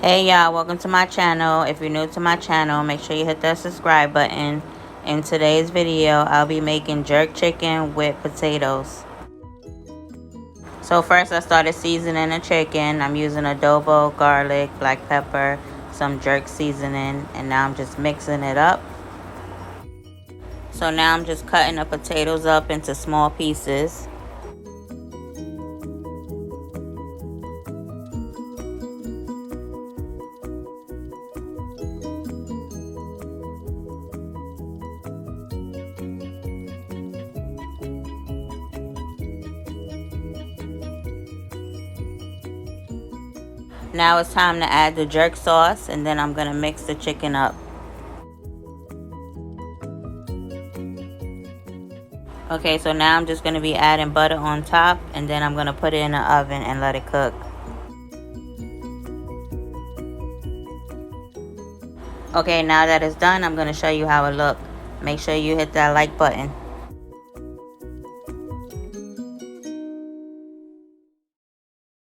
Hey y'all, welcome to my channel. If you're new to my channel, make sure you hit that subscribe button. In today's video, I'll be making jerk chicken with potatoes. So first I started seasoning the chicken. I'm using adobo, garlic, black pepper, some jerk seasoning, and now I'm just mixing it up. So now I'm just cutting the potatoes up into small pieces. Now it's time to add the jerk sauce, and then I'm going to mix the chicken up. Okay, so now I'm just going to be adding butter on top, and then I'm going to put it in the oven and let it cook. Okay, now that it's done, I'm going to show you how it looks. Make sure you hit that like button.